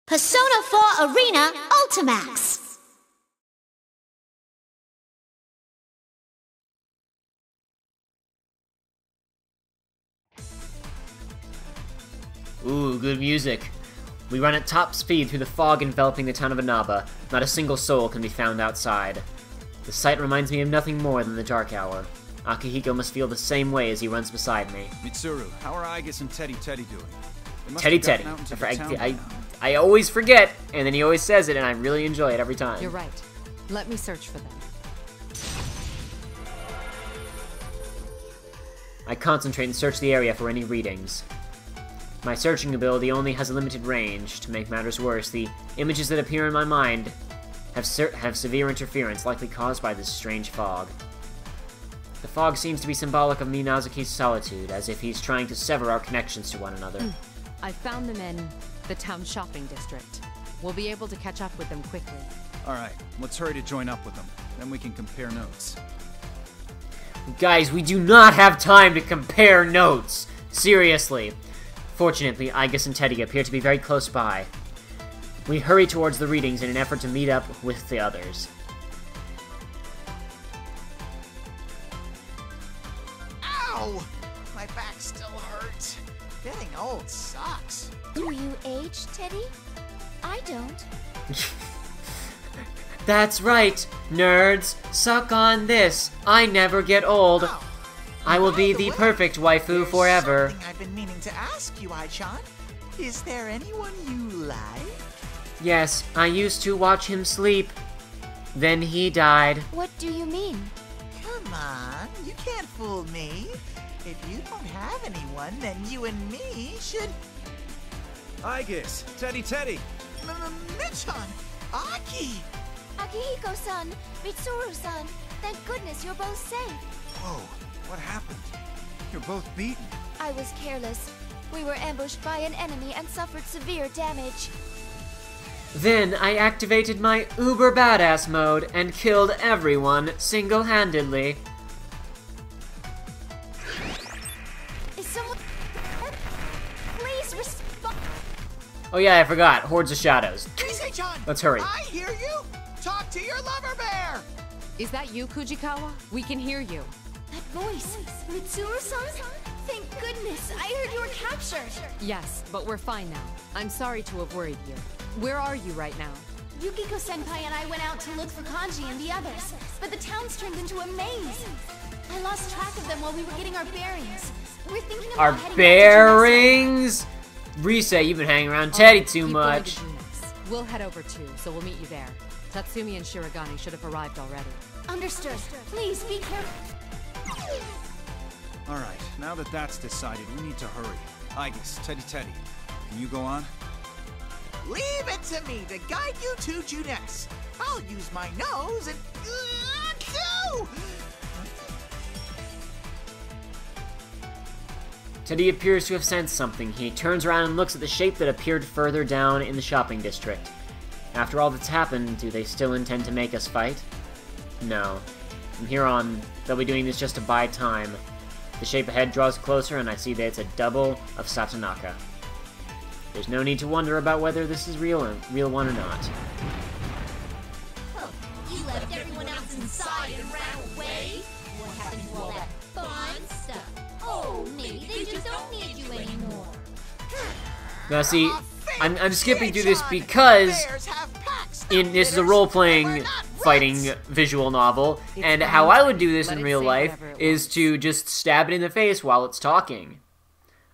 Persona 4 Arena Ultimax! Ooh, good music. We run at top speed through the fog enveloping the town of Inaba. Not a single soul can be found outside. The sight reminds me of nothing more than the dark hour. Akihiko must feel the same way as he runs beside me. Mitsuru, how are Aigis and Teddy doing? They must Teddy have gotten Teddy. out into the town by now. I always forget, and then he always says it, and I really enjoy it every time. You're right. Let me search for them. I concentrate and search the area for any readings. My searching ability only has a limited range. To make matters worse, the images that appear in my mind have severe interference, likely caused by this strange fog. The fog seems to be symbolic of Minazuki's solitude, as if he's trying to sever our connections to one another. I found them in the town shopping district. We'll be able to catch up with them quickly. Alright, let's hurry to join up with them. Then we can compare notes. Guys, we do not have time to compare notes! Seriously. Fortunately, Aigis and Teddy appear to be very close by. We hurry towards the readings in an effort to meet up with the others. Ow! My back still hurts. Getting old sucks. Do you age, Teddy? I don't. That's right, nerds. Suck on this. I never get old. Oh, I will be by the the way, perfect waifu there's forever. something I've been meaning to ask you, Ai-chan. Is there anyone you like? Yes, I used to watch him sleep. Then he died. What do you mean? Come on, you can't fool me. If you don't have anyone, then you and me should... Aigis, Teddy! Michan! Aki! Akihiko-san, Mitsuru-san, thank goodness you're both safe. Whoa, what happened? You're both beaten. I was careless. We were ambushed by an enemy and suffered severe damage. Then I activated my uber badass mode and killed everyone single-handedly. Is someone... Please respond. Oh yeah, I forgot. Hordes of Shadows. Ise-chan! Let's hurry. I hear you! Talk to your lover bear! Is that you, Kujikawa? We can hear you. That voice. Mitsuru-san? Thank goodness. I heard you were captured. Yes, but we're fine now. I'm sorry to have worried you. Where are you right now? Yukiko-senpai and I went out to look for Kanji and the others, but the town's turned into a maze. I lost track of them while we were getting our bearings. We're thinking about Our heading back to bearings? Rise, you've been hanging around Teddy too Keep going much. to Junex. We'll head over too, so we'll meet you there. Tatsumi and Shirogane should have arrived already. Understood. Please be careful. Alright, now that that's decided, we need to hurry. Aigis, Teddy, can you go on? Leave it to me to guide you to Junes. I'll use my nose and... Achoo! Teddy appears to have sensed something. He turns around and looks at the shape that appeared further down in the shopping district. After all that's happened, do they still intend to make us fight? No. From here on, they'll be doing this just to buy time. The shape ahead draws closer, and I see that it's a double of Satonaka. There's no need to wonder about whether this is real one or not. Oh, you left everyone else inside and ran away? What happened to all that fun stuff? Oh, maybe they just don't need you anymore. Now see, I'm skipping through this because this is a role-playing fighting visual novel, and how I would do this in real life is to just stab it in the face while it's talking.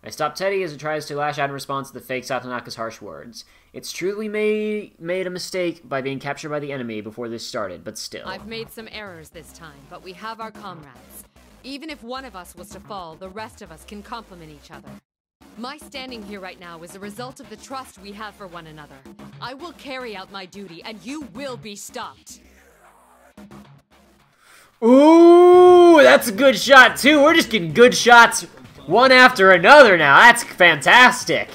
I stop Teddy as it tries to lash out in response to the fake Satonaka's harsh words. It's true we made a mistake by being captured by the enemy before this started, but still. I've made some errors this time, but we have our comrades. Even if one of us was to fall, the rest of us can complement each other. My standing here right now is a result of the trust we have for one another. I will carry out my duty, and you will be stopped. Ooh, that's a good shot too. We're just getting good shots one after another now. That's fantastic.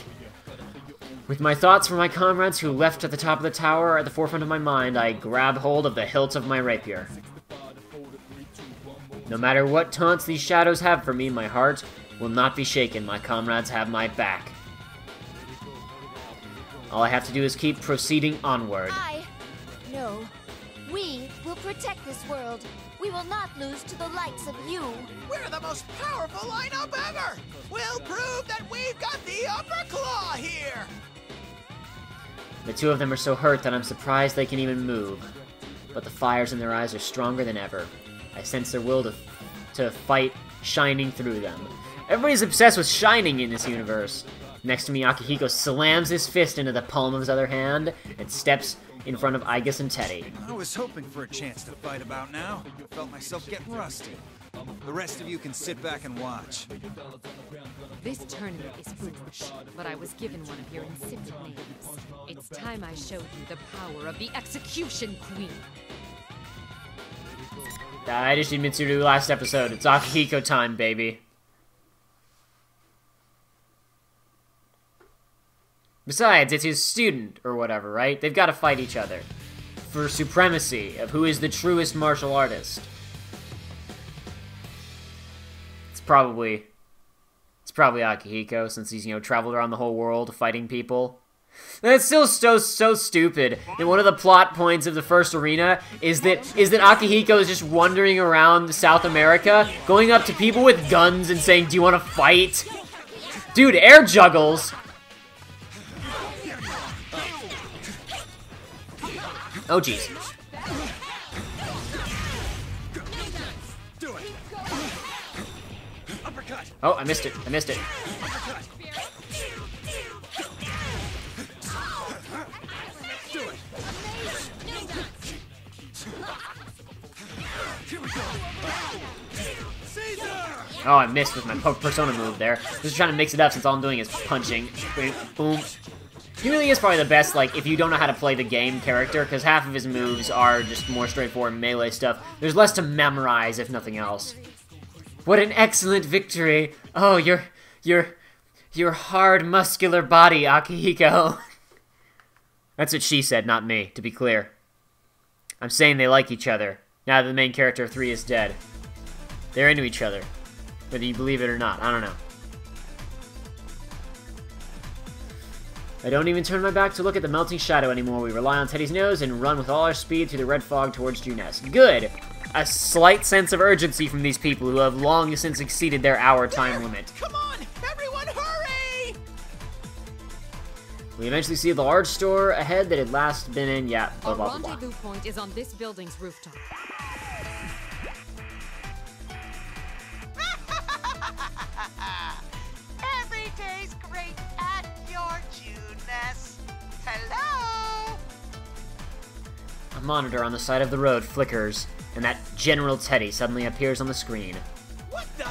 With my thoughts for my comrades who left at the top of the tower at the forefront of my mind, I grab hold of the hilt of my rapier. No matter what taunts these shadows have for me, my heart will not be shaken. My comrades have my back. All I have to do is keep proceeding onward. No. We will protect this world. We will not lose to the likes of you. We're the most powerful lineup ever! We'll prove that we've got the upper claw here! The two of them are so hurt that I'm surprised they can even move. But the fires in their eyes are stronger than ever. I sense their will to fight shining through them. Everybody's obsessed with shining in this universe. Next to me, Akihiko slams his fist into the palm of his other hand and steps in front of Aigis and Teddy. I was hoping for a chance to fight about now. I felt myself getting rusty. The rest of you can sit back and watch. This tournament is foolish, but I was given one of your insipid names. It's time I showed you the power of the Execution Queen. I just did Mitsuru last episode. It's Akihiko time, baby. Besides, it's his student, or whatever, right? They've got to fight each other. For supremacy of who is the truest martial artist. It's probably Akihiko, since he's, traveled around the whole world fighting people. That's still so stupid. And one of the plot points of the first arena is that Akihiko is just wandering around South America, going up to people with guns and saying, "Do you want to fight?" Dude, air juggles! Oh, jeez. Oh, I missed it. Oh, I missed with my Persona move there. Just trying to mix it up since all I'm doing is punching. Boom, boom. He really is probably the best, like, if you don't know how to play the game character, because half of his moves are just more straightforward melee stuff. There's less to memorize, if nothing else. What an excellent victory! Oh, your hard, muscular body, Akihiko. That's what she said, not me, to be clear. I'm saying they like each other, now that the main character of 3 is dead. They're into each other. Whether you believe it or not, I don't know. I don't even turn my back to look at the melting shadow anymore. We rely on Teddy's nose and run with all our speed through the red fog towards Junes. Good! A slight sense of urgency from these people who have long since exceeded their hour time limit. Come on! Everyone hurry! We eventually see the large store ahead that had last been in, blah, blah, blah, blah. Our rendezvous point is on this building's rooftop. Every day's great at your Junes. Hello? A monitor on the side of the road flickers, and that General Teddy suddenly appears on the screen. What the?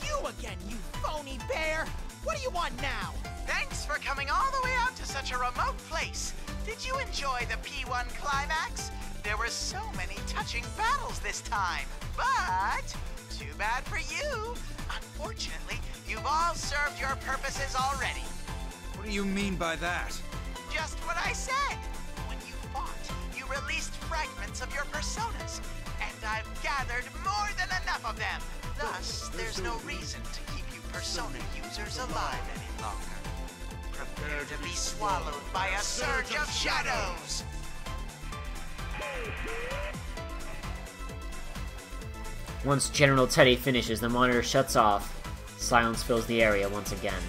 You again, you phony bear! What do you want now? Thanks for coming all the way out to such a remote place. Did you enjoy the P1 climax? There were so many touching battles this time. But, too bad for you. Unfortunately, you've all served your purposes already. What do you mean by that? Just what I said. When you fought, you released fragments of your personas, and I've gathered more than enough of them. Thus, there's no reason to keep you persona users alive any longer. Prepare to be swallowed by a surge of shadows! Once General Teddy finishes, the monitor shuts off. Silence fills the area once again.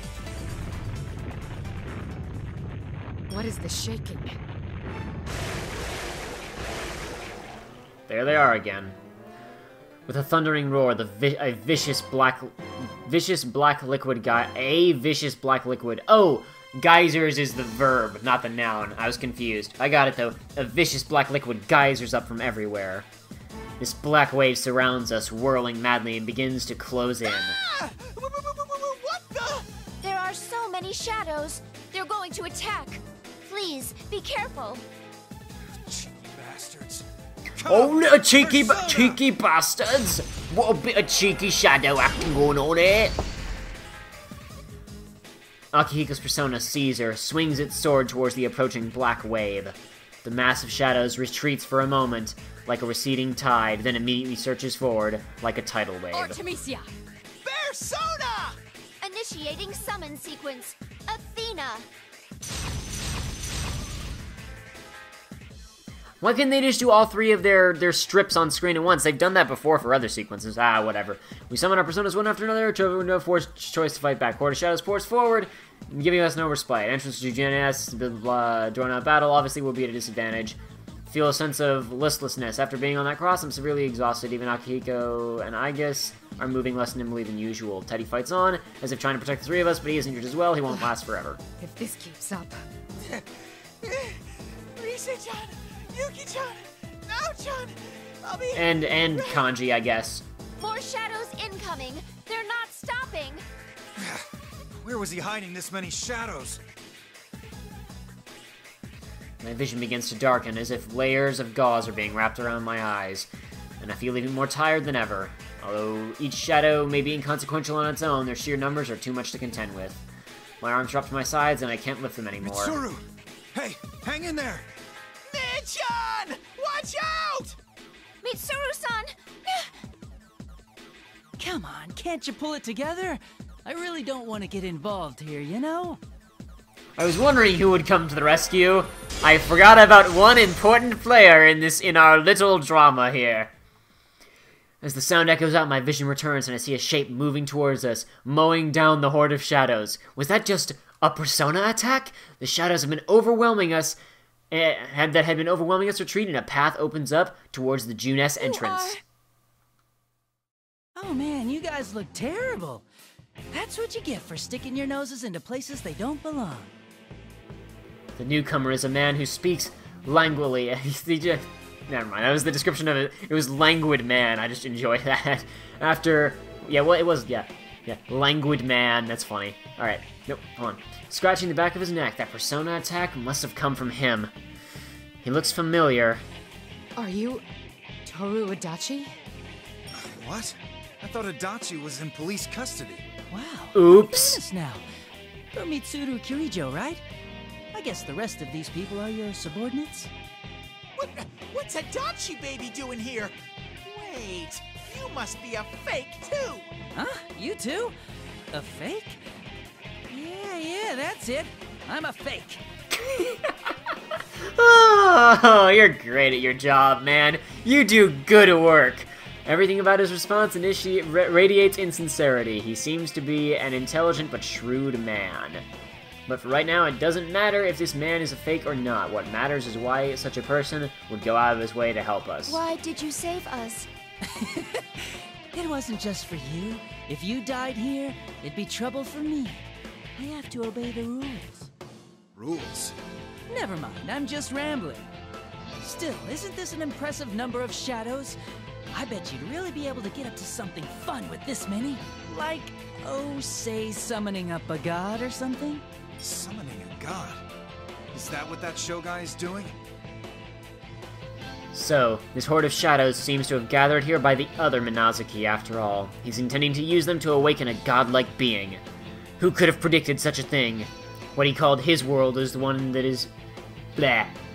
What is the shaking? There they are again. With a thundering roar, a vicious black liquid. Oh, geysers is the verb, not the noun. I was confused. I got it though. A vicious black liquid geysers up from everywhere. This black wave surrounds us, whirling madly, and begins to close in. Ah! What the? There are so many shadows. They're going to attack. Please, be careful. Cheeky bastards. Oh, little cheeky bastards! What a bit of cheeky shadow acting going on here! Akihiko's persona sees her, swings its sword towards the approaching black wave. The mass of shadows retreats for a moment, like a receding tide, then immediately surges forward, like a tidal wave. Artemisia! Persona! Initiating summon sequence. Athena. Why couldn't they just do all 3 of their strips on screen at once? They've done that before for other sequences. Ah, whatever. We summon our personas one after another, no forced choice to fight back. Horde of Shadows pours forward, giving us no respite. Entrance to GNS, blah, blah, blah, drawn out battle, obviously will be at a disadvantage. Feel a sense of listlessness. After being on that cross, I'm severely exhausted. Even Akihiko and Aigis are moving less nimbly than usual. Teddy fights on, as if trying to protect the 3 of us, but he is injured as well. He won't last forever. If this keeps up... Rise-chan! Yuki-chan! Nao-chan! I'll be... And Kanji, I guess. More shadows incoming. They're not stopping. Where was he hiding this many shadows? My vision begins to darken, as if layers of gauze are being wrapped around my eyes, and I feel even more tired than ever. Although each shadow may be inconsequential on its own, their sheer numbers are too much to contend with. My arms drop to my sides, and I can't lift them anymore. Mitsuru! Hey, hang in there! Nin-chan! Watch out! Mitsuru-san! Come on, can't you pull it together? I really don't want to get involved here, you know? I was wondering who would come to the rescue. I forgot about one important player in our little drama here. As the sound echoes out, my vision returns and I see a shape moving towards us, mowing down the horde of shadows. Was that just a persona attack? The shadows have been overwhelming us, retreat, and a path opens up towards the Junes entrance. Oh man, you guys look terrible. That's what you get for sticking your noses into places they don't belong. The newcomer is a man who speaks languidly. Never mind, that was the description of it. It was languid man. I just enjoy that. Languid man. That's funny. Alright, nope, hold on. Scratching the back of his neck. That persona attack must have come from him. He looks familiar. Are you... Toru Adachi? What? I thought Adachi was in police custody. Wow. Oops. Goodness now. You're Mitsuru Kirijo, right? I guess the rest of these people are your subordinates? What's Adachi baby doing here? Wait, you must be a fake too! Huh? You too? A fake? Yeah, that's it. I'm a fake. Oh, you're great at your job, man. You do good work. Everything about his response radiates insincerity. He seems to be an intelligent but shrewd man. But for right now, it doesn't matter if this man is a fake or not. What matters is why such a person would go out of his way to help us. Why did you save us? It wasn't just for you. If you died here, it'd be trouble for me. I have to obey the rules. Rules? Never mind, I'm just rambling. Still, isn't this an impressive number of shadows? I bet you'd really be able to get up to something fun with this many. Like, oh, say summoning up a god or something? Summoning a god? Is that what that show guy is doing? So, this horde of shadows seems to have gathered here by the other Minazuki after all. He's intending to use them to awaken a godlike being. Who could have predicted such a thing? What he called his world is the one that is...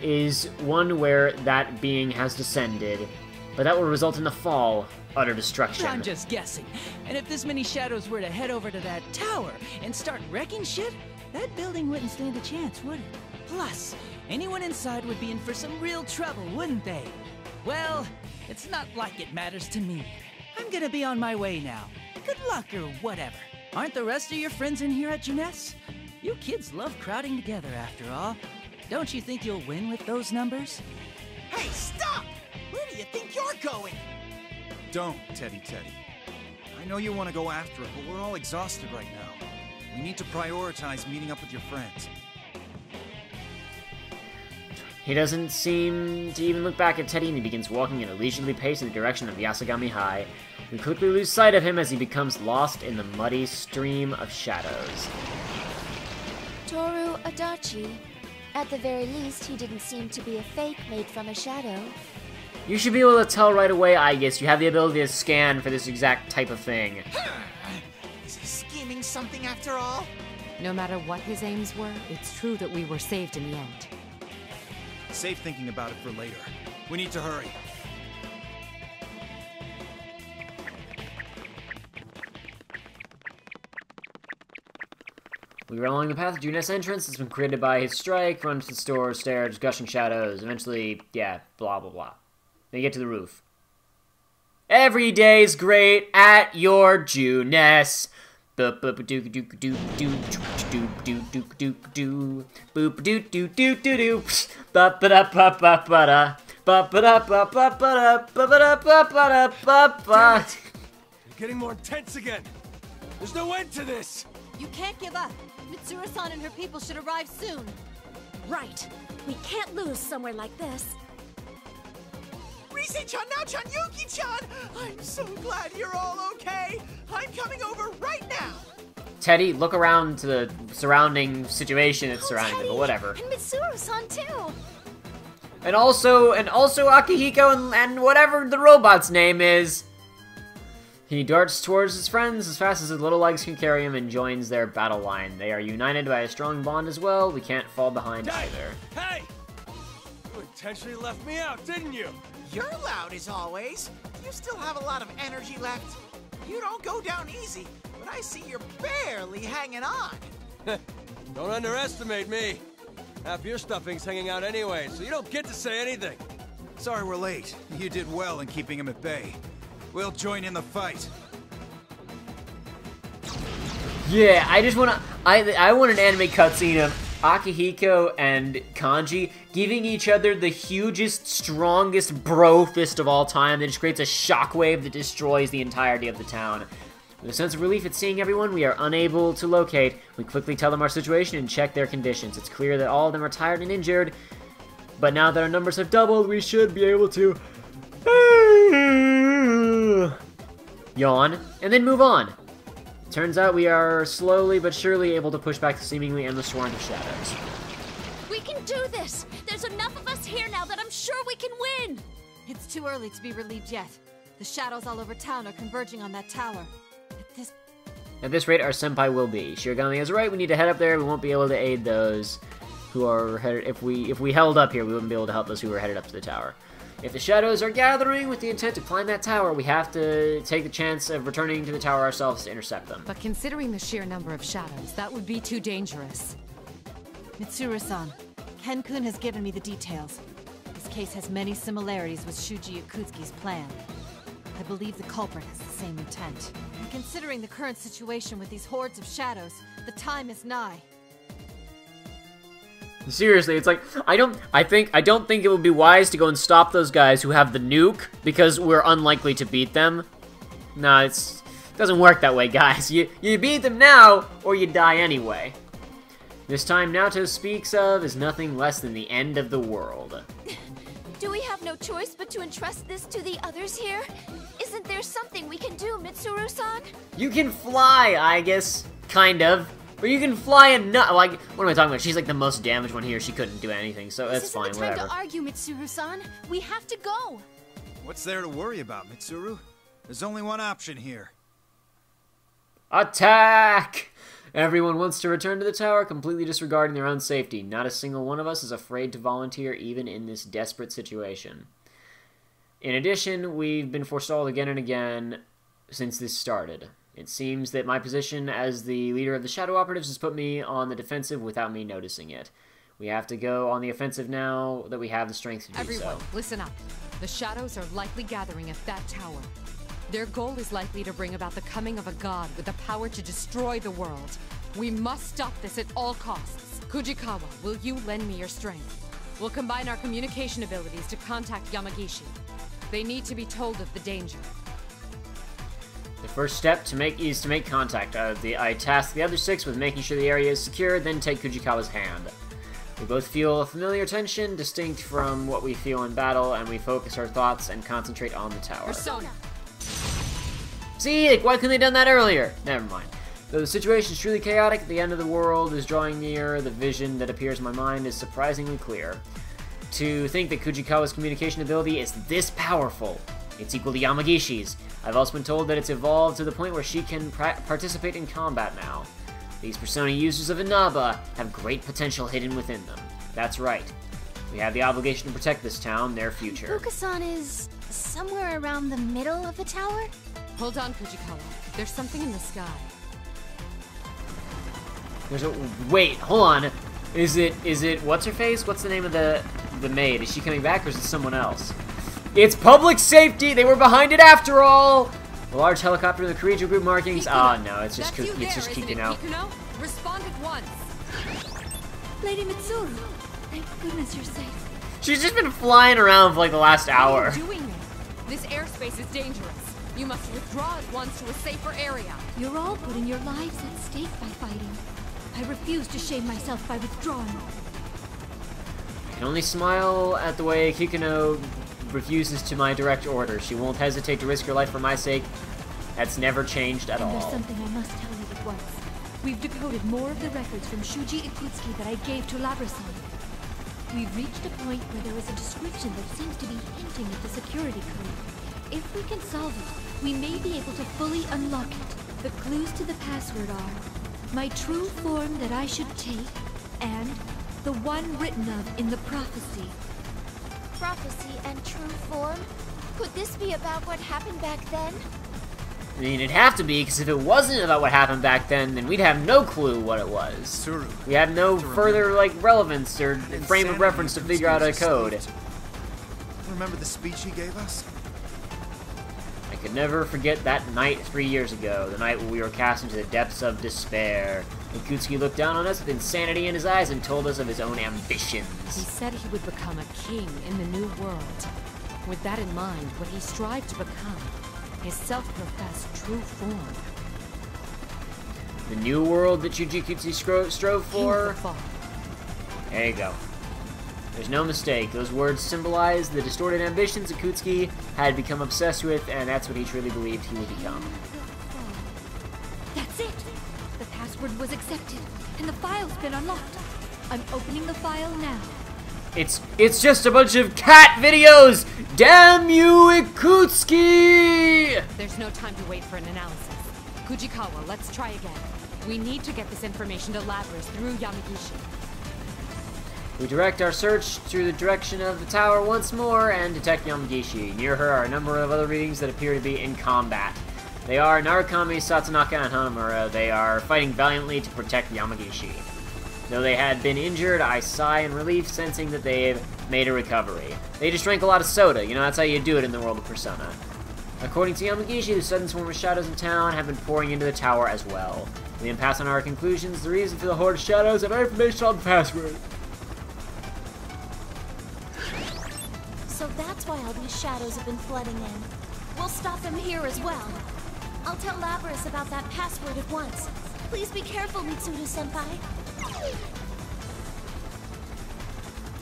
is one where that being has descended. But that will result in the fall, utter destruction. I'm just guessing. And if this many shadows were to head over to that tower and start wrecking shit, that building wouldn't stand a chance, would it? Plus, anyone inside would be in for some real trouble, wouldn't they? Well, it's not like it matters to me. I'm gonna be on my way now. Good luck or whatever. Aren't the rest of your friends in here at Junes? You kids love crowding together after all. Don't you think you'll win with those numbers? Hey, stop! Where do you think you're going? Don't, Teddy. I know you want to go after it, but we're all exhausted right now. We need to prioritize meeting up with your friends. He doesn't seem to even look back at Teddy, and he begins walking at a leisurely pace in the direction of Yasagami High. We quickly lose sight of him as he becomes lost in the muddy stream of shadows. Toru Adachi. At the very least, he didn't seem to be a fake made from a shadow. You should be able to tell right away, I guess. You have the ability to scan for this exact type of thing. Is he scheming something after all? No matter what his aims were, it's true that we were saved in the end. Save thinking about it for later. We need to hurry. We were along the path to Juness entrance. It's been created by his strike. Run to the store, stairs, gushing shadows. Eventually, yeah, blah, blah, blah. Then you get to the roof. Every day's great at your Juness. Boop boop doo doo doo doo doo doo doo doo doo boop doo doo doo doo doo ba ba da ba ba ba da ba ba da ba ba ba da ba ba da ba ba da ba ba. You're getting more intense again. There's no end to this. You can't give up. Mitsuru-san and her people should arrive soon. Right. We can't lose somewhere like this. Rise-chan, Nao-chan, Yuki-chan! I'm so glad you're all okay. I'm coming over right now. Teddy, look around to the surrounding situation that's surrounding them, but whatever. And Mitsuru-san too. And also Akihiko and whatever the robot's name is. He darts towards his friends as fast as his little legs can carry him and joins their battle line. They are united by a strong bond as well. We can't fall behind either. Hey! You intentionally left me out, didn't you? You're loud as always. You still have a lot of energy left. You don't go down easy, but I see you're barely hanging on. Don't underestimate me. Half your stuffing's hanging out anyway, so you don't get to say anything. Sorry we're late. You did well in keeping him at bay. We'll join in the fight. Yeah, I want an anime cutscene of Akihiko and Kanji giving each other the hugest, strongest bro fist of all time that just creates a shockwave that destroys the entirety of the town. With a sense of relief at seeing everyone we are unable to locate, we quickly tell them our situation and check their conditions. It's clear that all of them are tired and injured, but now that our numbers have doubled, we should be able to yawn and then move on. Turns out we are slowly but surely able to push back the seemingly endless torrent of shadows. We can do this! There's enough of us here now that I'm sure we can win! It's too early to be relieved yet. The shadows all over town are converging on that tower. At this rate, our senpai will be. Shirogami is right, we need to head up there. We won't be able to aid those who are headed... If we held up here, we wouldn't be able to help those who were headed up to the tower. If the shadows are gathering with the intent to climb that tower, we have to take the chance of returning to the tower ourselves to intercept them. But considering the sheer number of shadows, that would be too dangerous. Mitsuru-san, Ken-kun has given me the details. This case has many similarities with Shuji Yakutsuki's plan. I believe the culprit has the same intent. And considering the current situation with these hordes of shadows, the time is nigh. Seriously, it's like, I don't think it would be wise to go and stop those guys who have the nuke, because we're unlikely to beat them. No, it doesn't work that way, guys. You beat them now, or you die anyway. This time Naoto speaks of is nothing less than the end of the world. Do we have no choice but to entrust this to the others here? Isn't there something we can do, Mitsuru-san? You can fly, I guess, kind of. But you can fly and not, like, what am I talking about? She's like the most damaged one here. She couldn't do anything, so that's fine, whatever. This isn't the time to argue, Mitsuru-san. We have to go. What's there to worry about, Mitsuru? There's only one option here. Attack! Everyone wants to return to the tower, completely disregarding their own safety. Not a single one of us is afraid to volunteer, even in this desperate situation. In addition, we've been forestalled again and again since this started. It seems that my position as the leader of the Shadow Operatives has put me on the defensive without me noticing it. We have to go on the offensive now that we have the strength to do so. Everyone, listen up. The shadows are likely gathering at that tower. Their goal is likely to bring about the coming of a god with the power to destroy the world. We must stop this at all costs. Kujikawa, will you lend me your strength? We'll combine our communication abilities to contact Yamagishi. They need to be told of the danger. The first step is to make contact. I task the other 6 with making sure the area is secure, then take Kujikawa's hand. We both feel a familiar tension, distinct from what we feel in battle, and we focus our thoughts and concentrate on the tower. Persona! See, like, why couldn't they have done that earlier? Never mind. Though the situation is truly chaotic, the end of the world is drawing near, the vision that appears in my mind is surprisingly clear. To think that Kujikawa's communication ability is this powerful. It's equal to Yamagishi's. I've also been told that it's evolved to the point where she can participate in combat now. These Persona users of Inaba have great potential hidden within them. That's right. We have the obligation to protect this town, their future. Fukasan is somewhere around the middle of the tower? Hold on, Kujikawa. There's something in the sky. There's a wait. Hold on. Is it what's her face? What's the name of the maid? Is she coming back or is it someone else? It's public safety. They were behind it after all. A large helicopter in the Korean group markings. Oh no, it's just Kikuno. Respond at once. Lady Mitsuru, thank goodness you're safe. She's just been flying around for like the last hour. What are you doing there? This airspace is dangerous. You must withdraw at once to a safer area. You're all putting your lives at stake by fighting. I refuse to shame myself by withdrawing. I can only smile at the way Kikuno refuses to my direct orders. She won't hesitate to risk her life for my sake. That's never changed at all. There's something I must tell you at once. We've decoded more of the records from Shuji Ikutsuki that I gave to Labra-san. We've reached a point where there is a description that seems to be hinting at the security code. If we can solve it, we may be able to fully unlock it. The clues to the password are my true form that I should take, and the one written of in the prophecy. Prophecy and true form? Could this be about what happened back then? I mean, it'd have to be, because if it wasn't about what happened back then we'd have no clue what it was. Tsuru. We have no further, like, relevance or frame of reference to figure out a code. Remember the speech he gave us? I could never forget that night 3 years ago, the night when we were cast into the depths of despair. Ikutsuki looked down on us with insanity in his eyes and told us of his own ambitions. He said he would become a king in the new world. With that in mind, what he strived to become, his self-professed true form. The new world that Shuji Ikutsuki strove for? There you go. There's no mistake. Those words symbolize the distorted ambitions Ikutsuki had become obsessed with, and that's what he truly believed he would become. That's it! The password was accepted, and the file's been unlocked. I'm opening the file now. It's just a bunch of cat videos! Damn you, Ikutsuki! There's no time to wait for an analysis. Fujikawa, let's try again. We need to get this information to Labras through Yamagishi. We direct our search through the direction of the tower once more and detect Yamagishi. Near her are a number of other readings that appear to be in combat. They are Narukami, Satsunaka, and Hanamura. They are fighting valiantly to protect Yamagishi. Though they had been injured, I sigh in relief, sensing that they have made a recovery. They just drank a lot of soda. You know, that's how you do it in the world of Persona. According to Yamagishi, the sudden swarm of shadows in town have been pouring into the tower as well. We then pass on our conclusions, the reason for the horde of shadows, and our information on the password. So that's why all these shadows have been flooding in. We'll stop them here as well. I'll tell Labras about that password at once. Please be careful, Mitsuru-senpai.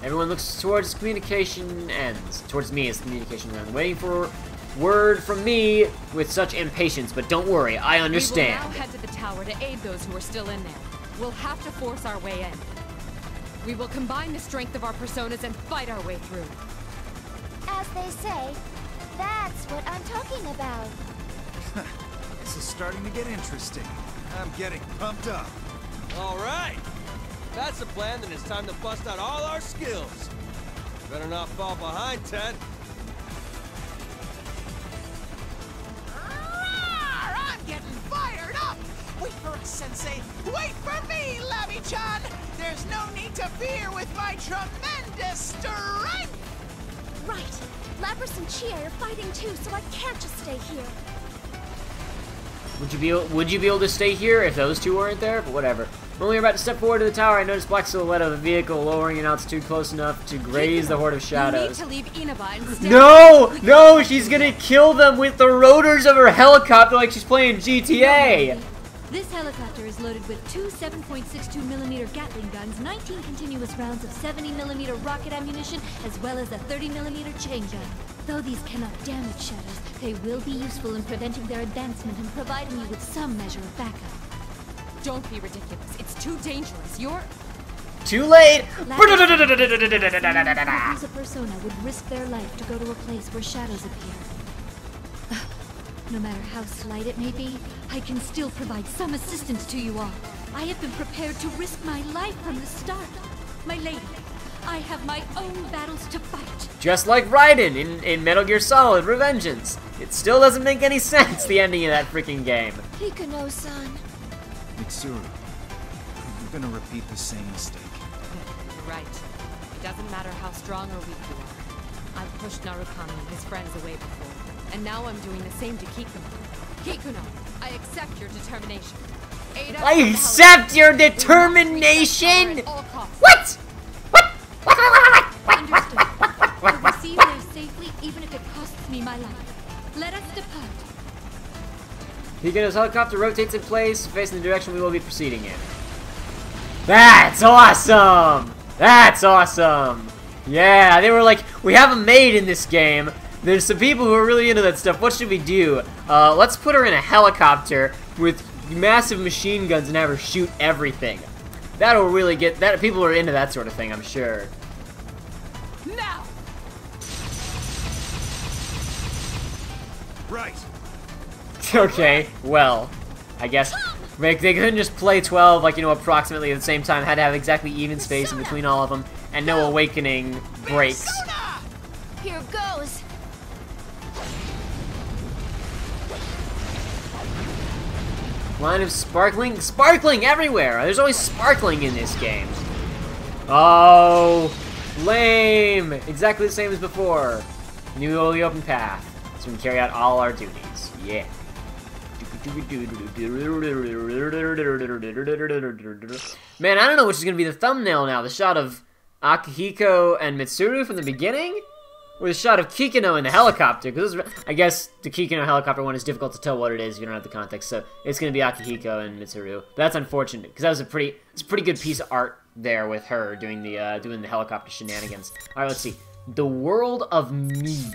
Everyone looks towards communication ends. Towards me as communication ends. Waiting for word from me with such impatience, but don't worry, I understand. We will now head to the tower to aid those who are still in there. We'll have to force our way in. We will combine the strength of our personas and fight our way through. As they say, that's what I'm talking about. This is starting to get interesting. I'm getting pumped up. All right. That's the plan, then it's time to bust out all our skills. Better not fall behind, Ted. I'm getting fired up! Wait for us, Sensei! Wait for me, Labby-chan! There's no need to fear with my tremendous strength! Right. Labras and Chie are fighting too, so I can't just stay here. Would you be able to stay here if those two weren't there? But whatever. When we were about to step forward to the tower, I noticed black silhouette of a vehicle lowering in altitude close enough to graze the horde of shadows. You need to leave Inaba instead. No! She's gonna kill them with the rotors of her helicopter like she's playing GTA! This helicopter is loaded with two 7.62mm Gatling guns, 19 continuous rounds of 70mm rocket ammunition, as well as a 30mm chain gun. Though these cannot damage shadows, they will be useful in preventing their advancement and providing you with some measure of backup. Don't be ridiculous. It's too dangerous. You're... Too late! Who's a persona would risk their life to go to a place where shadows appear. No matter how slight it may be, I can still provide some assistance to you all. I have been prepared to risk my life from the start. My lady, I have my own battles to fight. Just like Raiden in Metal Gear Solid Revengeance. It still doesn't make any sense, the ending of that freaking game. Hikuno-san. Mitsuru, You're gonna repeat the same mistake. You're right. It doesn't matter how strong or weak you are. I've pushed Narukami and his friends away before, and now I'm doing the same to Kikuno. Kikuno, I accept your determination. I accept your determination! What? Understood. We'll receive there safely, even if it costs me my life. Let us depart. Kikuno's helicopter rotates in place, facing the direction we will be proceeding in. That's awesome! That's awesome! Yeah, they were like, we have a maid in this game. There's some people who are really into that stuff. What should we do? Let's put her in a helicopter with massive machine guns and have her shoot everything. That'll really get that. People are into that sort of thing, I'm sure. Now! Right. Okay, well, I guess they couldn't just play 12, like, you know, approximately at the same time. Had to have exactly even space in between all of them, and no awakening breaks. Here goes. Line of sparkling everywhere. There's always sparkling in this game. Oh, lame. Exactly the same as before. New only open path, so we can carry out all our duties. Yeah. Man, I don't know which is gonna be the thumbnail now. The shot of Akihiko and Mitsuru from the beginning, or the shot of Kikuno in the helicopter. Because I guess the Kikuno helicopter one is difficult to tell what it is if you don't have the context. So it's gonna be Akihiko and Mitsuru. But that's unfortunate because that was it's a pretty good piece of art there with her doing the helicopter shenanigans. All right, let's see. The world of me.